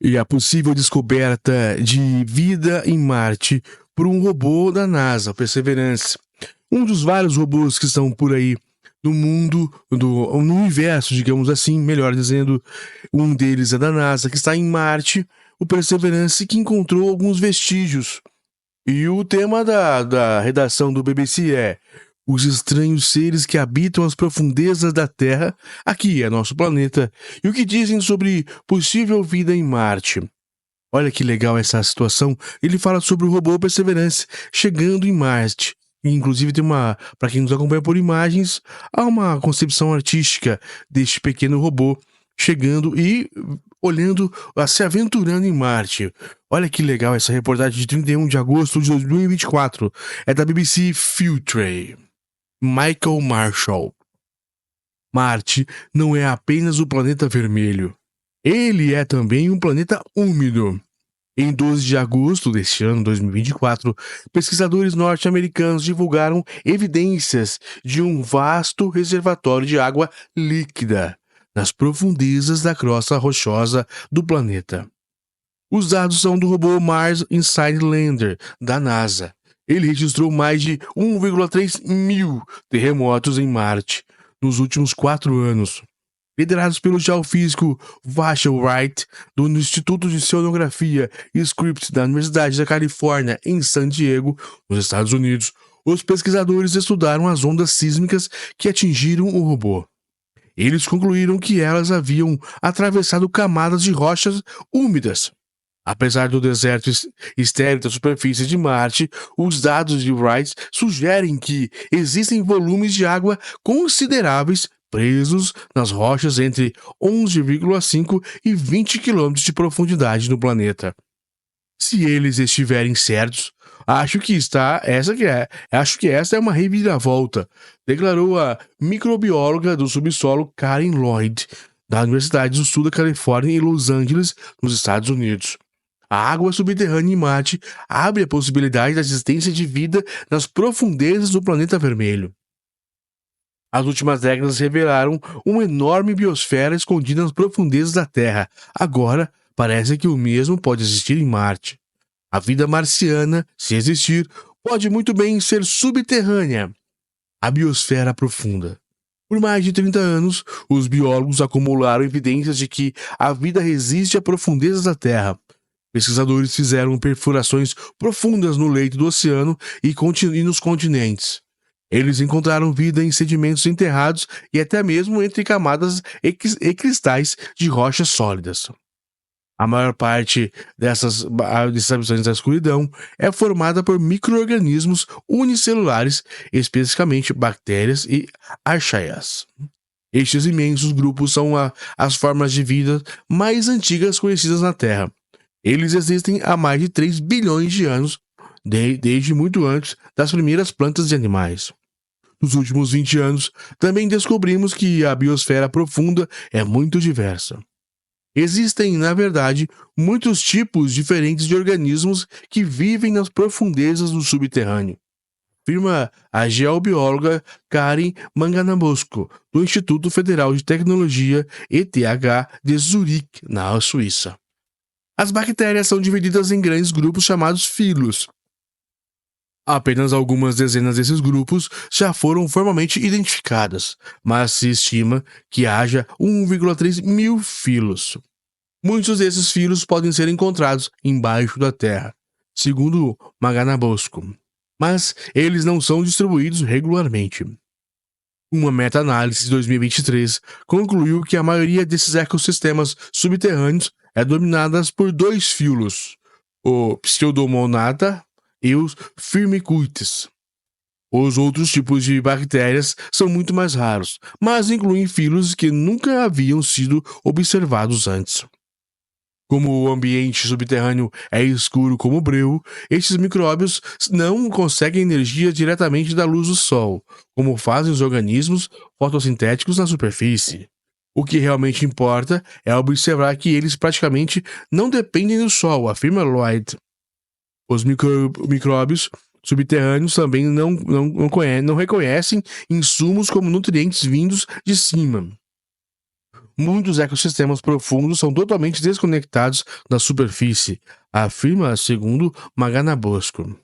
E a possível descoberta de vida em Marte por um robô da NASA, o Perseverance. Um dos vários robôs que estão por aí no mundo, no universo, digamos assim, melhor dizendo, um deles é da NASA, que está em Marte, o Perseverance, que encontrou alguns vestígios. E o tema da redação do BBC é: os estranhos seres que habitam as profundezas da Terra, aqui é nosso planeta, e o que dizem sobre possível vida em Marte. Olha que legal essa situação. Ele fala sobre o robô Perseverance chegando em Marte. E, inclusive tem para quem nos acompanha por imagens, há uma concepção artística deste pequeno robô chegando e olhando, se aventurando em Marte. Olha que legal essa reportagem de 31 de agosto de 2024. É da BBC Future. Michael Marshall. Marte não é apenas o planeta vermelho. Ele é também um planeta úmido. Em 12 de agosto deste ano, 2024, pesquisadores norte-americanos divulgaram evidências de um vasto reservatório de água líquida nas profundezas da crosta rochosa do planeta. Os dados são do robô Mars Insight Lander, da NASA. Ele registrou mais de 1,3 mil terremotos em Marte nos últimos 4 anos. Liderados pelo geofísico Vachel Wright, do Instituto de Oceanografia e Scripps da Universidade da Califórnia, em San Diego, nos Estados Unidos, os pesquisadores estudaram as ondas sísmicas que atingiram o robô. Eles concluíram que elas haviam atravessado camadas de rochas úmidas. Apesar do deserto estéril da superfície de Marte, os dados de Wright sugerem que existem volumes de água consideráveis presos nas rochas entre 11,5 e 20 km de profundidade no planeta. Se eles estiverem certos, acho que essa é uma reviravolta, declarou a microbióloga do subsolo Karen Lloyd, da Universidade do Sul da Califórnia em Los Angeles, nos Estados Unidos. A água subterrânea em Marte abre a possibilidade da existência de vida nas profundezas do planeta vermelho. As últimas décadas revelaram uma enorme biosfera escondida nas profundezas da Terra. Agora, parece que o mesmo pode existir em Marte. A vida marciana, se existir, pode muito bem ser subterrânea. A biosfera profunda. Por mais de 30 anos, os biólogos acumularam evidências de que a vida resiste às profundezas da Terra. Pesquisadores fizeram perfurações profundas no leito do oceano e nos continentes. Eles encontraram vida em sedimentos enterrados e até mesmo entre camadas e cristais de rochas sólidas. A maior parte dessas habitações da escuridão é formada por micro-organismos unicelulares, especificamente bactérias e archeias. Estes imensos grupos são as formas de vida mais antigas conhecidas na Terra. Eles existem há mais de 3 bilhões de anos, desde muito antes das primeiras plantas e animais. Nos últimos 20 anos, também descobrimos que a biosfera profunda é muito diversa. Existem, na verdade, muitos tipos diferentes de organismos que vivem nas profundezas do subterrâneo, afirma a geobióloga Karen Manganabosco, do Instituto Federal de Tecnologia ETH de Zurique, na Suíça. As bactérias são divididas em grandes grupos chamados filos. Apenas algumas dezenas desses grupos já foram formalmente identificadas, mas se estima que haja 1,3 mil filos. Muitos desses filos podem ser encontrados embaixo da Terra, segundo Maganabosco, mas eles não são distribuídos regularmente. Uma meta-análise de 2023 concluiu que a maioria desses ecossistemas subterrâneos é dominada por 2 filos, o Pseudomonata e os Firmicutes. Os outros tipos de bactérias são muito mais raros, mas incluem filos que nunca haviam sido observados antes. Como o ambiente subterrâneo é escuro como breu, estes micróbios não conseguem energia diretamente da luz do sol, como fazem os organismos fotossintéticos na superfície. O que realmente importa é observar que eles praticamente não dependem do sol, afirma Lloyd. Os micróbios subterrâneos também não reconhecem insumos como nutrientes vindos de cima. Muitos ecossistemas profundos são totalmente desconectados da superfície, afirma segundo Maganabosco.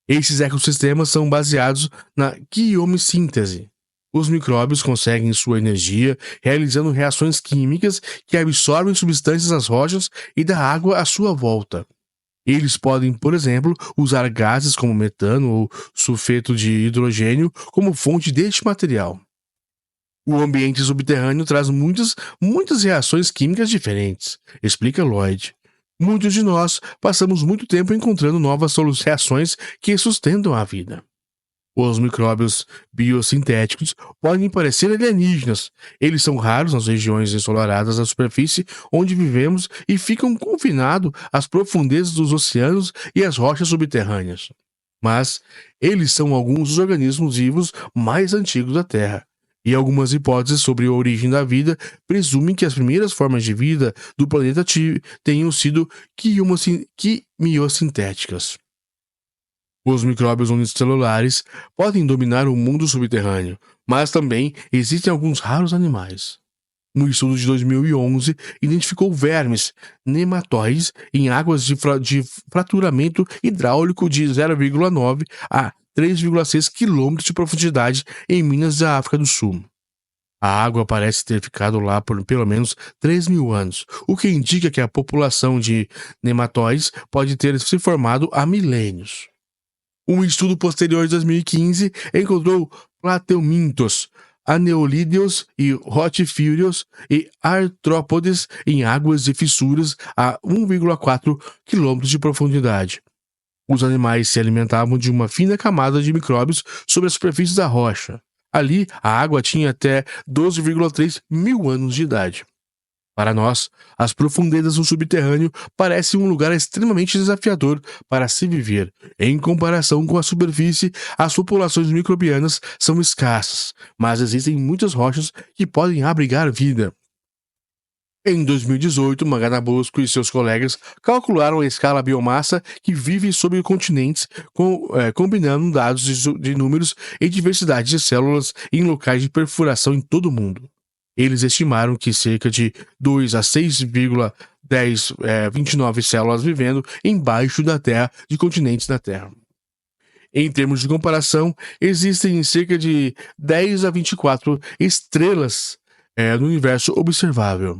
Esses ecossistemas são baseados na quiomissíntese. Os micróbios conseguem sua energia realizando reações químicas que absorvem substâncias das rochas e da água à sua volta. Eles podem, por exemplo, usar gases como metano ou sulfeto de hidrogênio como fonte deste material. O ambiente subterrâneo traz muitas reações químicas diferentes, explica Lloyd. Muitos de nós passamos muito tempo encontrando novas reações que sustentam a vida. Os micróbios biosintéticos podem parecer alienígenas. Eles são raros nas regiões ensolaradas da superfície onde vivemos e ficam confinados às profundezas dos oceanos e às rochas subterrâneas. Mas eles são alguns dos organismos vivos mais antigos da Terra. E algumas hipóteses sobre a origem da vida presumem que as primeiras formas de vida do planeta tenham sido quimiosintéticas. Os micróbios unicelulares podem dominar o mundo subterrâneo, mas também existem alguns raros animais. Um estudo de 2011 identificou vermes nematóides em águas de fraturamento hidráulico de 0,9 a 3,6 km de profundidade em minas da África do Sul. A água parece ter ficado lá por pelo menos 3.000 anos, o que indica que a população de nematóides pode ter se formado há milênios. Um estudo posterior de 2015 encontrou plateumintos, aneolídeos e rotifídeos e artrópodes em águas de fissuras a 1,4 km de profundidade. Os animais se alimentavam de uma fina camada de micróbios sobre a superfície da rocha. Ali, a água tinha até 12,3 mil anos de idade. Para nós, as profundezas do subterrâneo parecem um lugar extremamente desafiador para se viver. Em comparação com a superfície, as populações microbianas são escassas, mas existem muitas rochas que podem abrigar vida. Em 2018, Maganabosco e seus colegas calcularam a escala biomassa que vive sobre continentes, combinando dados de números e diversidade de células em locais de perfuração em todo o mundo. Eles estimaram que cerca de 2 a 6,29 células vivendo embaixo da Terra de continentes da Terra. Em termos de comparação, existem cerca de 10 a 24 estrelas no universo observável.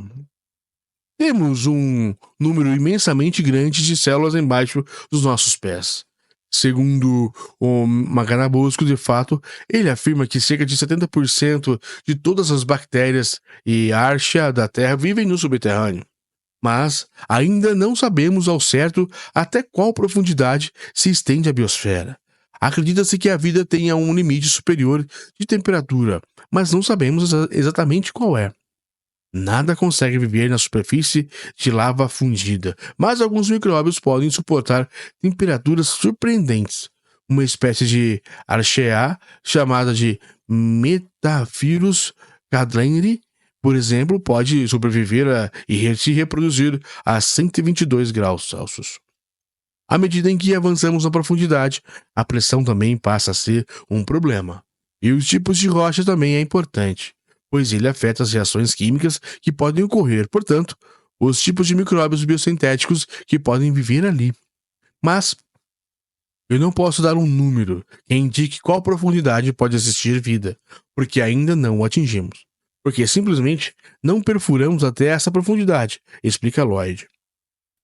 Temos um número imensamente grande de células embaixo dos nossos pés. Segundo o Maganabosco, de fato, ele afirma que cerca de 70% de todas as bactérias e archaea da Terra vivem no subterrâneo. Mas ainda não sabemos ao certo até qual profundidade se estende a biosfera. Acredita-se que a vida tenha um limite superior de temperatura, mas não sabemos exatamente qual é. Nada consegue viver na superfície de lava fundida, mas alguns micróbios podem suportar temperaturas surpreendentes. Uma espécie de archaea chamada de Metaphilus cadlenri, por exemplo, pode sobreviver e se reproduzir a 122 graus Celsius. À medida em que avançamos na profundidade, a pressão também passa a ser um problema. E os tipos de rocha também é importante, pois ele afeta as reações químicas que podem ocorrer, portanto, os tipos de micróbios biosintéticos que podem viver ali. Mas eu não posso dar um número que indique qual profundidade pode existir vida, porque ainda não o atingimos. Porque simplesmente não perfuramos até essa profundidade, explica Lloyd.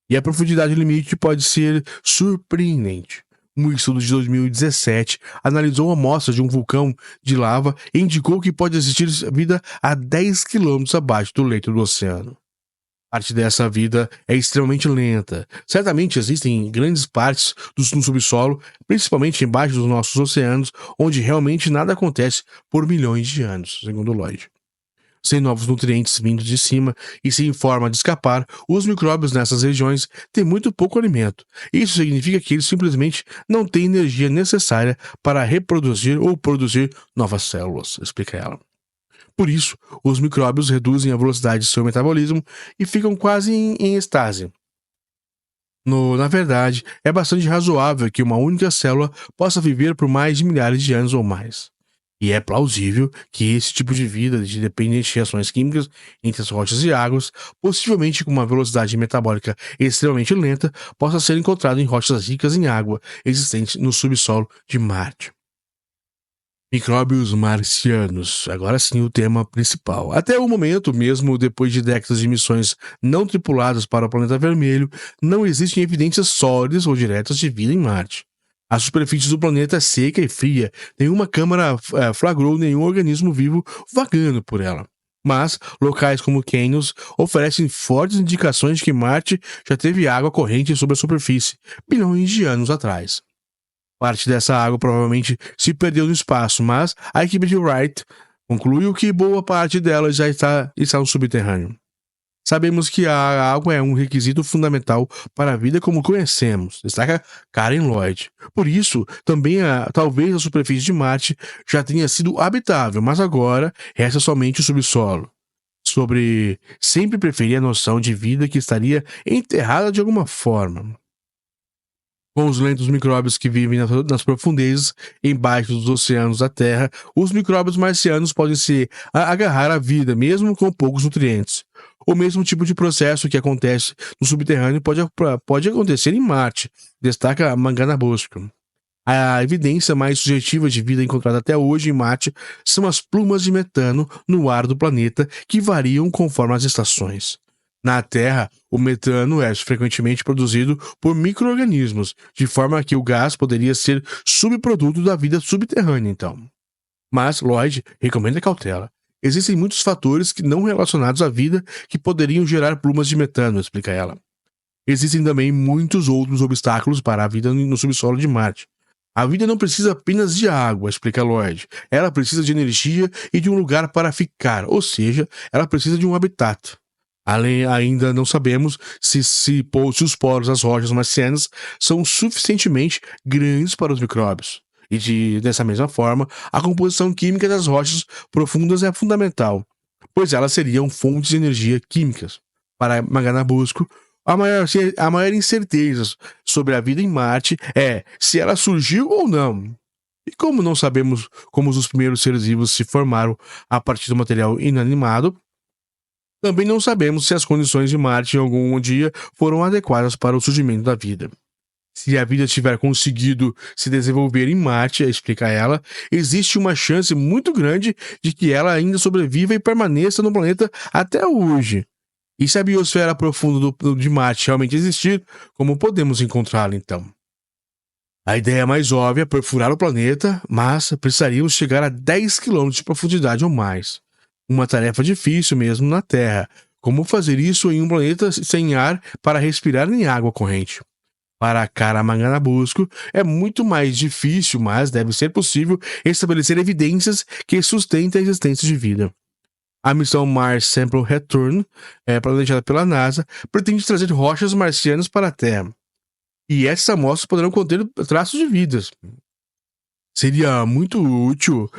E a profundidade limite pode ser surpreendente. Um estudo de 2017 analisou a amostra de um vulcão de lava e indicou que pode existir vida a 10 km abaixo do leito do oceano. Parte dessa vida é extremamente lenta. Certamente existem grandes partes no subsolo, principalmente embaixo dos nossos oceanos, onde realmente nada acontece por milhões de anos, segundo Lloyd. Sem novos nutrientes vindos de cima e sem forma de escapar, os micróbios nessas regiões têm muito pouco alimento. Isso significa que eles simplesmente não têm energia necessária para reproduzir ou produzir novas células, explica ela. Por isso, os micróbios reduzem a velocidade de seu metabolismo e ficam quase em estase. Na verdade, é bastante razoável que uma única célula possa viver por mais de milhares de anos ou mais. E é plausível que esse tipo de vida, dependente de reações químicas entre as rochas e águas, possivelmente com uma velocidade metabólica extremamente lenta, possa ser encontrado em rochas ricas em água existentes no subsolo de Marte. Micróbios marcianos. Agora sim o tema principal. Até o momento, mesmo depois de décadas de missões não tripuladas para o planeta vermelho, não existem evidências sólidas ou diretas de vida em Marte. A superfície do planeta é seca e fria, nenhuma câmara flagrou nenhum organismo vivo vagando por ela. Mas locais como cânions oferecem fortes indicações de que Marte já teve água corrente sobre a superfície, bilhões de anos atrás. Parte dessa água provavelmente se perdeu no espaço, mas a equipe de Wright concluiu que boa parte dela já está no subterrâneo. Sabemos que a água é um requisito fundamental para a vida como conhecemos, destaca Karen Lloyd. Por isso, também talvez a superfície de Marte já tenha sido habitável, mas agora resta somente o subsolo. Sempre preferi a noção de vida que estaria enterrada de alguma forma. Com os lentos micróbios que vivem nas profundezas, embaixo dos oceanos da Terra, os micróbios marcianos podem se agarrar à vida, mesmo com poucos nutrientes. O mesmo tipo de processo que acontece no subterrâneo pode acontecer em Marte, destaca Mangana Bosco. A evidência mais sugestiva de vida encontrada até hoje em Marte são as plumas de metano no ar do planeta, que variam conforme as estações. Na Terra, o metano é frequentemente produzido por micro-organismos, de forma que o gás poderia ser subproduto da vida subterrânea, então. Mas Lloyd recomenda cautela. Existem muitos fatores que não relacionados à vida que poderiam gerar plumas de metano, explica ela. Existem também muitos outros obstáculos para a vida no subsolo de Marte. A vida não precisa apenas de água, explica Lloyd. Ela precisa de energia e de um lugar para ficar, ou seja, ela precisa de um habitat. Ainda não sabemos se os poros das rochas marcianas são suficientemente grandes para os micróbios. E dessa mesma forma, a composição química das rochas profundas é fundamental, pois elas seriam fontes de energia químicas. Para Magana Bosco, a maior incerteza sobre a vida em Marte é se ela surgiu ou não. E como não sabemos como os primeiros seres vivos se formaram a partir do material inanimado, também não sabemos se as condições de Marte em algum dia foram adequadas para o surgimento da vida. Se a vida tiver conseguido se desenvolver em Marte, explica ela, existe uma chance muito grande de que ela ainda sobreviva e permaneça no planeta até hoje. E se a biosfera profunda de Marte realmente existir, como podemos encontrá-la então? A ideia mais óbvia é perfurar o planeta, mas precisaríamos chegar a 10 km de profundidade ou mais. Uma tarefa difícil mesmo na Terra. Como fazer isso em um planeta sem ar para respirar nem água corrente? Para Kara Mangana Bosco, é muito mais difícil, mas deve ser possível estabelecer evidências que sustentem a existência de vida. A missão Mars Sample Return, planejada pela NASA, pretende trazer rochas marcianas para a Terra. E essas amostras poderão conter traços de vidas. Seria muito útil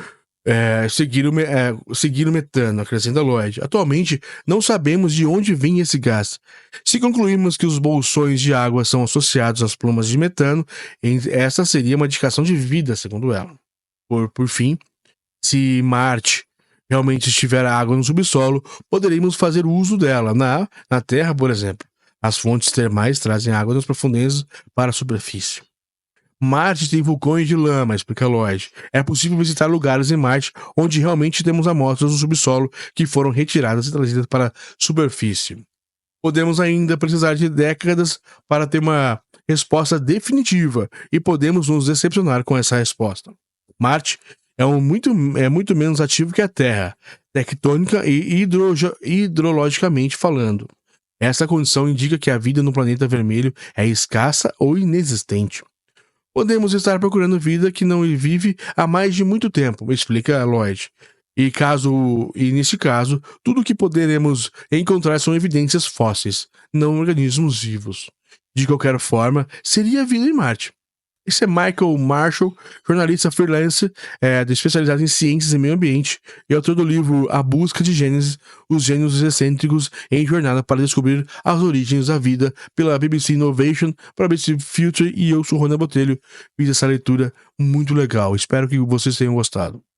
seguir o metano, acrescenta Lloyd. Atualmente, não sabemos de onde vem esse gás. Se concluirmos que os bolsões de água são associados às plumas de metano, essa seria uma indicação de vida, segundo ela. Por fim, se Marte realmente estiver água no subsolo, poderíamos fazer uso dela. Na Terra, por exemplo, as fontes termais trazem água das profundezas para a superfície. Marte tem vulcões de lama, explica Lloyd. É possível visitar lugares em Marte onde realmente temos amostras do subsolo que foram retiradas e trazidas para a superfície. Podemos ainda precisar de décadas para ter uma resposta definitiva e podemos nos decepcionar com essa resposta. Marte é muito menos ativo que a Terra, tectônica e hidrologicamente falando. Essa condição indica que a vida no planeta vermelho é escassa ou inexistente. Podemos estar procurando vida que não vive há mais de muito tempo, explica Lloyd. E neste caso, tudo o que poderemos encontrar são evidências fósseis, não organismos vivos. De qualquer forma, seria vida em Marte. Esse é Michael Marshall, jornalista freelance, especializado em ciências e meio ambiente, e autor do livro A Busca de Gênesis, os gênios excêntricos em jornada para descobrir as origens da vida, pela BBC Innovation, para a BBC Future, e eu sou Rona Botelho. Fiz essa leitura muito legal, espero que vocês tenham gostado.